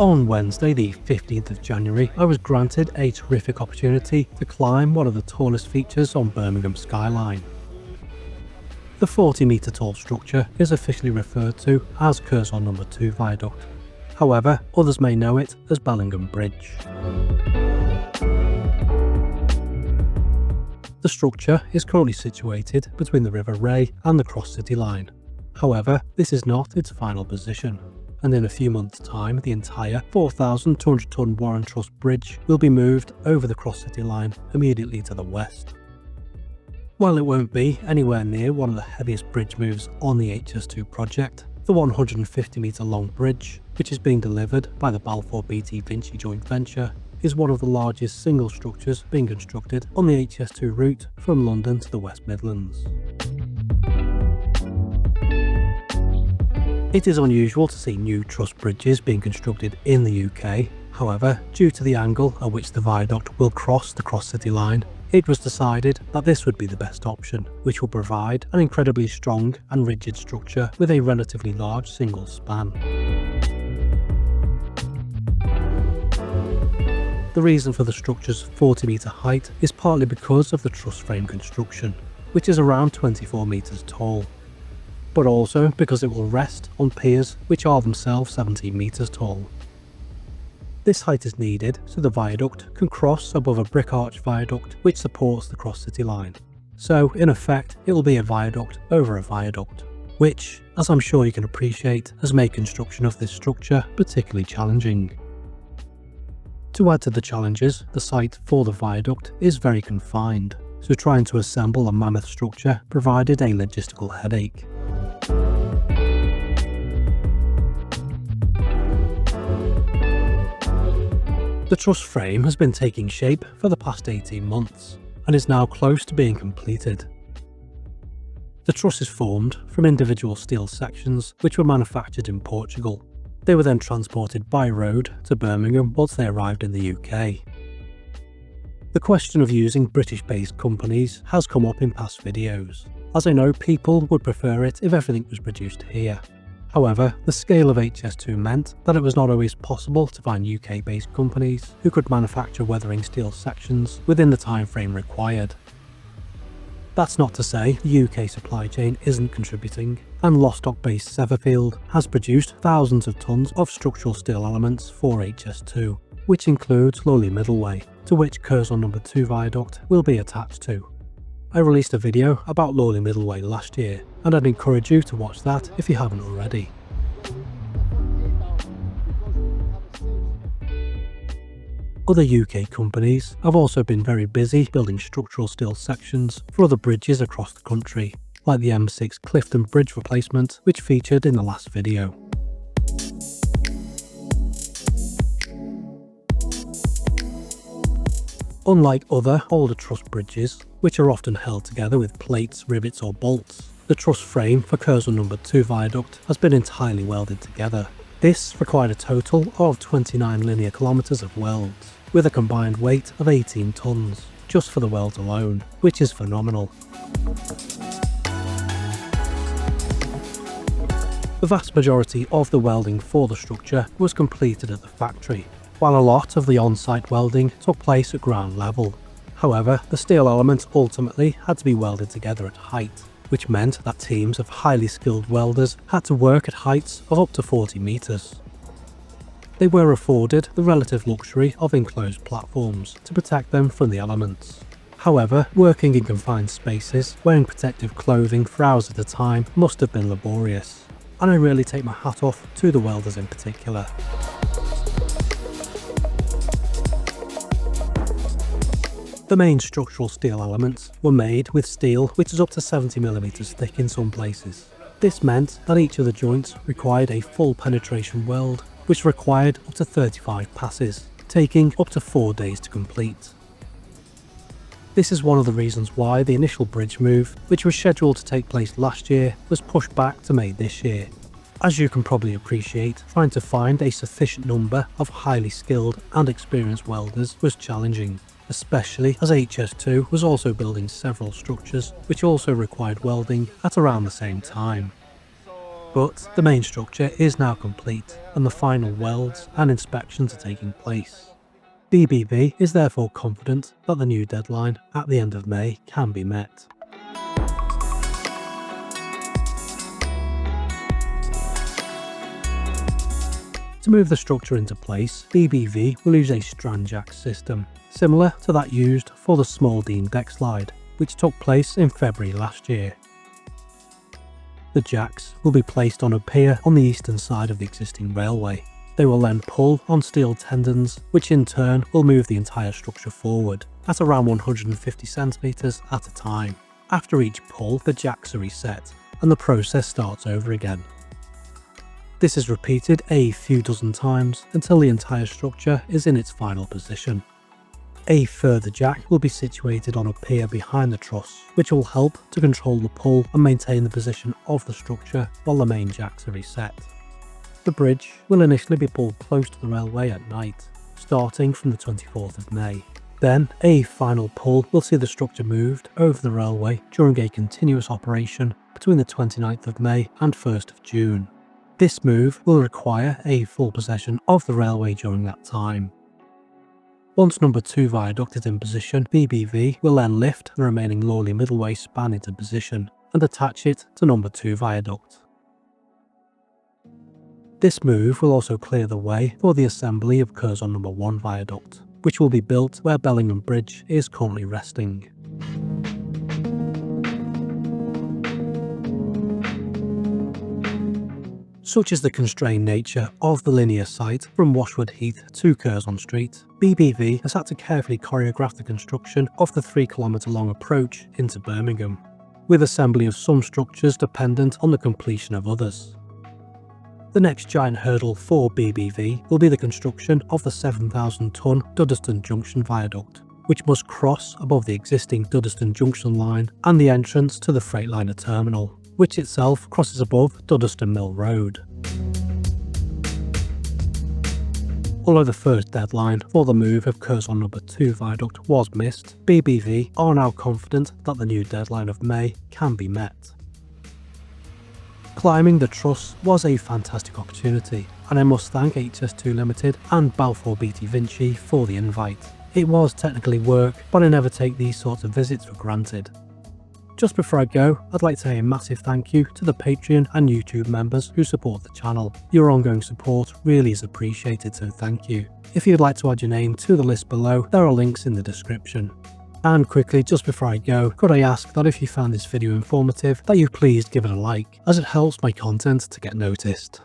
On Wednesday the 15th of January, I was granted a terrific opportunity to climb one of the tallest features on Birmingham skyline. The 40-metre tall structure is officially referred to as Curzon No.2 Viaduct. However, others may know it as Bellingham Bridge. The structure is currently situated between the River Ray and the Cross City line. However, this is not its final position, and in a few months' time the entire 4,200 tonne Warren Truss Bridge will be moved over the Cross City line immediately to the west. While it won't be anywhere near one of the heaviest bridge moves on the HS2 project, the 150 metre long bridge, which is being delivered by the Balfour BT Vinci joint venture, is one of the largest single structures being constructed on the HS2 route from London to the West Midlands. It is unusual to see new truss bridges being constructed in the UK. However, due to the angle at which the viaduct will cross the Cross City line, it was decided that this would be the best option, which will provide an incredibly strong and rigid structure with a relatively large single span. The reason for the structure's 40 metre height is partly because of the truss frame construction, which is around 24 metres tall, but also because it will rest on piers which are themselves 17 metres tall. This height is needed so the viaduct can cross above a brick arch viaduct which supports the Cross City line. So in effect it will be a viaduct over a viaduct, which, as I'm sure you can appreciate, has made construction of this structure particularly challenging. To add to the challenges, the site for the viaduct is very confined, so trying to assemble a mammoth structure provided a logistical headache. The truss frame has been taking shape for the past 18 months and is now close to being completed. The truss is formed from individual steel sections which were manufactured in Portugal. They were then transported by road to Birmingham once they arrived in the UK. The question of using British-based companies has come up in past videos, as I know people would prefer it if everything was produced here. However, the scale of HS2 meant that it was not always possible to find UK-based companies who could manufacture weathering steel sections within the time frame required. That's not to say the UK supply chain isn't contributing, and Lostock-based Severfield has produced thousands of tonnes of structural steel elements for HS2, which includes Lowly Middleway, to which Curzon No.2 Viaduct will be attached to. I released a video about Lowly Middleway last year, and I'd encourage you to watch that if you haven't already. Other UK companies have also been very busy building structural steel sections for other bridges across the country, like the M6 Clifton Bridge replacement which featured in the last video. Unlike other older truss bridges, which are often held together with plates, rivets or bolts, the truss frame for Curzon No.2 Viaduct has been entirely welded together. This required a total of 29 linear kilometres of welds, with a combined weight of 18 tonnes, just for the welds alone, which is phenomenal. The vast majority of the welding for the structure was completed at the factory, while a lot of the on-site welding took place at ground level. However, the steel elements ultimately had to be welded together at height, which meant that teams of highly skilled welders had to work at heights of up to 40 metres. They were afforded the relative luxury of enclosed platforms to protect them from the elements. However, working in confined spaces, wearing protective clothing for hours at a time must have been laborious, and I really take my hat off to the welders in particular. The main structural steel elements were made with steel which is up to 70mm thick in some places. This meant that each of the joints required a full penetration weld, which required up to 35 passes, taking up to 4 days to complete. This is one of the reasons why the initial bridge move, which was scheduled to take place last year, was pushed back to May this year. As you can probably appreciate, trying to find a sufficient number of highly skilled and experienced welders was challenging, especially as HS2 was also building several structures which also required welding at around the same time. But the main structure is now complete and the final welds and inspections are taking place. BBV is therefore confident that the new deadline at the end of May can be met. To move the structure into place, BBV will use a strand jack system, similar to that used for the Small Dean deck slide, which took place in February last year. The jacks will be placed on a pier on the eastern side of the existing railway. They will then pull on steel tendons, which in turn will move the entire structure forward at around 150 centimeters at a time. After each pull, the jacks are reset and the process starts over again. This is repeated a few dozen times until the entire structure is in its final position. A further jack will be situated on a pier behind the truss, which will help to control the pull and maintain the position of the structure while the main jacks are reset. The bridge will initially be pulled close to the railway at night, starting from the 24th of May. Then a final pull will see the structure moved over the railway during a continuous operation between the 29th of May and 1st of June. This move will require a full possession of the railway during that time. Once No. 2 Viaduct is in position, BBV will then lift the remaining Lawley middleway span into position and attach it to No. 2 Viaduct. This move will also clear the way for the assembly of Curzon No. 1 Viaduct, which will be built where Bellingham Bridge is currently resting. Such is the constrained nature of the linear site from Washwood Heath to Curzon Street, BBV has had to carefully choreograph the construction of the 3-kilometre long approach into Birmingham, with assembly of some structures dependent on the completion of others. The next giant hurdle for BBV will be the construction of the 7,000-ton Duddeston Junction Viaduct, which must cross above the existing Duddeston Junction line and the entrance to the Freightliner terminal, which itself crosses above Duddeston Mill Road. Although the first deadline for the move of Curzon No. 2 Viaduct was missed, BBV are now confident that the new deadline of May can be met. Climbing the truss was a fantastic opportunity, and I must thank HS2 Limited and Balfour Beatty Vinci for the invite. It was technically work, but I never take these sorts of visits for granted. Just before I go, I'd like to say a massive thank you to the Patreon and YouTube members who support the channel. Your ongoing support really is appreciated, so thank you. If you'd like to add your name to the list below, there are links in the description. And quickly, just before I go, could I ask that if you found this video informative, that you please give it a like, as it helps my content to get noticed.